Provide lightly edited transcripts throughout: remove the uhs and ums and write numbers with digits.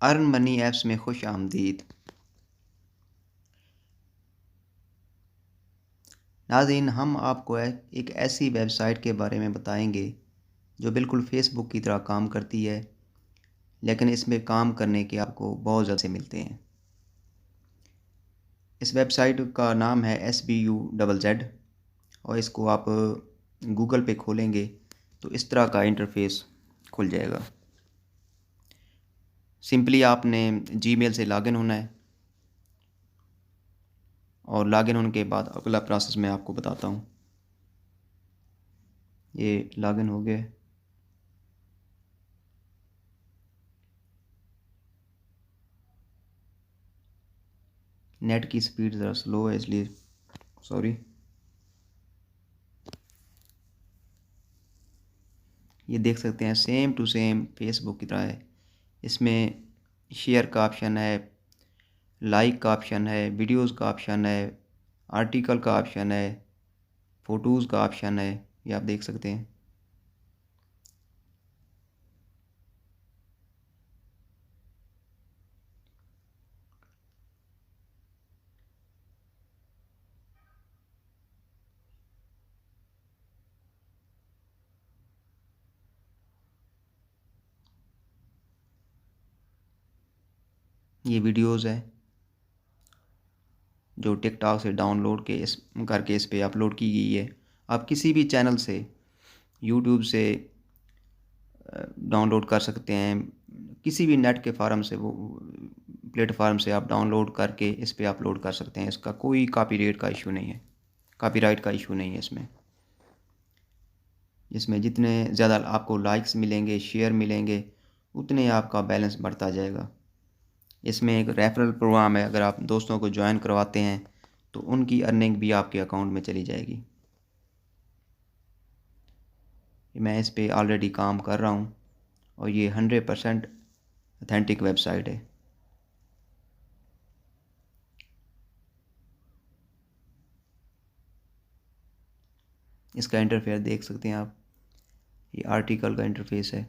Earn money apps में खुश आमदीद। नाज़रीन, हम आपको एक ऐसी वेबसाइट के बारे में बताएंगे जो बिल्कुल फ़ेसबुक की तरह काम करती है, लेकिन इसमें काम करने के आपको बहुत ज़्यादा से मिलते हैं। इस वेबसाइट का नाम है SBUZZ और इसको आप गूगल पे खोलेंगे तो इस तरह का इंटरफेस खुल जाएगा। सिंपली आपने जीमेल से लॉगिन होना है और लॉगिन होने के बाद अगला प्रोसेस मैं आपको बताता हूँ। ये लॉगिन हो गया। नेट की स्पीड ज़रा स्लो है इसलिए सॉरी। ये देख सकते हैं सेम टू सेम फेसबुक की तरह है। इसमें शेयर का ऑप्शन है, लाइक का ऑप्शन है, वीडियोस का ऑप्शन है, आर्टिकल का ऑप्शन है, फ़ोटोज़ का ऑप्शन है। ये आप देख सकते हैं। ये वीडियोस है जो टिकटॉक से डाउनलोड के इस करके इस पे अपलोड की गई है। आप किसी भी चैनल से, यूट्यूब से डाउनलोड कर सकते हैं, किसी भी नेट के फार्म से, वो प्लेटफार्म से आप डाउनलोड करके इस पे अपलोड कर सकते हैं। इसका कोई कॉपीराइट का इशू नहीं है, कॉपीराइट का इशू नहीं है इसमें। इसमें जितने ज़्यादा आपको लाइक्स मिलेंगे, शेयर मिलेंगे, उतने आपका बैलेंस बढ़ता जाएगा। इसमें एक रेफरल प्रोग्राम है, अगर आप दोस्तों को ज्वाइन करवाते हैं तो उनकी अर्निंग भी आपके अकाउंट में चली जाएगी। मैं इस पे ऑलरेडी काम कर रहा हूँ और ये 100% ऑथेंटिक वेबसाइट है। इसका इंटरफेस देख सकते हैं आप। ये आर्टिकल का इंटरफेस है।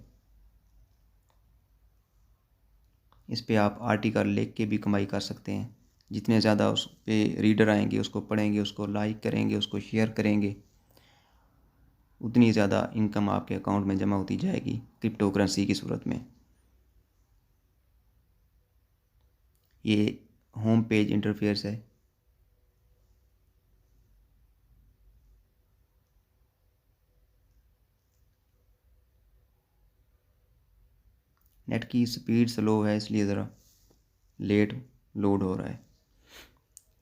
इस पे आप आर्टिकल लिख के भी कमाई कर सकते हैं। जितने ज़्यादा उस पे रीडर आएंगे, उसको पढ़ेंगे, उसको लाइक करेंगे, उसको शेयर करेंगे, उतनी ज़्यादा इनकम आपके अकाउंट में जमा होती जाएगी क्रिप्टो करेंसी की सूरत में। ये होम पेज इंटरफेस है। नेट की स्पीड स्लो है इसलिए ज़रा लेट लोड हो रहा है।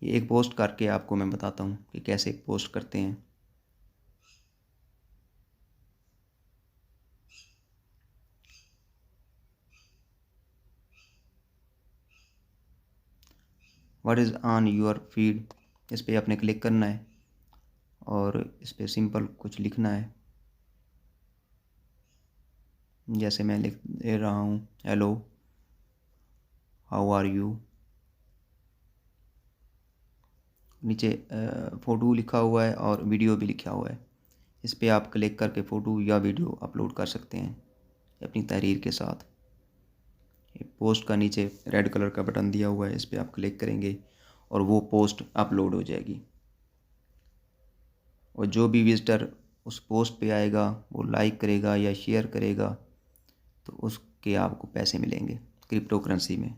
ये एक पोस्ट करके आपको मैं बताता हूँ कि कैसे एक पोस्ट करते हैं। What is on your feed, इस पर आपने क्लिक करना है और इस पर सिंपल कुछ लिखना है। जैसे मैं लिख दे रहा हूँ, हेलो, हाउ आर यू। नीचे फ़ोटो लिखा हुआ है और वीडियो भी लिखा हुआ है। इस पर आप क्लिक करके फ़ोटो या वीडियो अपलोड कर सकते हैं अपनी तहरीर के साथ। पोस्ट का नीचे रेड कलर का बटन दिया हुआ है, इस पर आप क्लिक करेंगे और वो पोस्ट अपलोड हो जाएगी। और जो भी विजिटर उस पोस्ट पे आएगा, वो लाइक करेगा या शेयर करेगा, तो उसके आपको पैसे मिलेंगे क्रिप्टो करेंसी में।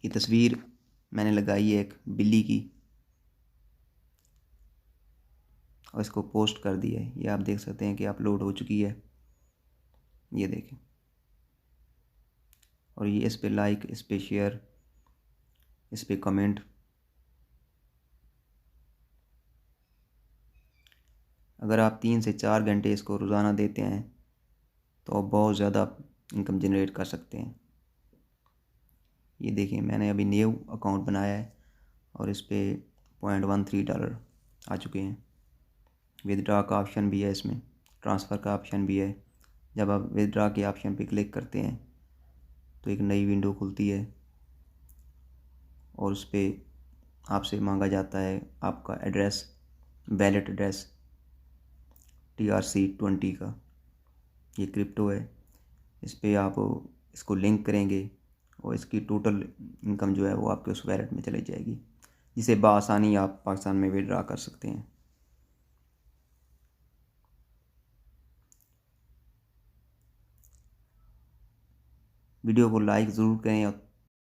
ये तस्वीर मैंने लगाई है एक बिल्ली की और इसको पोस्ट कर दिया है। ये आप देख सकते हैं कि अपलोड हो चुकी है, ये देखें। और ये इस पे लाइक, इस पे शेयर, इस पे कमेंट। अगर आप 3 से 4 घंटे इसको रोज़ाना देते हैं तो आप बहुत ज़्यादा इनकम जनरेट कर सकते हैं। ये देखिए, मैंने अभी न्यू अकाउंट बनाया है और इस पे $0.13 आ चुके हैं। विदड्रॉ का ऑप्शन भी है, इसमें ट्रांसफ़र का ऑप्शन भी है। जब आप विदड्रॉ के ऑप्शन पे क्लिक करते हैं तो एक नई विंडो खुलती है और उस पर आपसे मांगा जाता है आपका एड्रेस, वैलेट एड्रेस TRC20 का। ये क्रिप्टो है, इस पर आप इसको लिंक करेंगे और इसकी टोटल इनकम जो है वो आपके उस वैलेट में चली जाएगी, जिसे बआसानी आप पाकिस्तान में विड्रॉ कर सकते हैं। वीडियो को लाइक ज़रूर करें और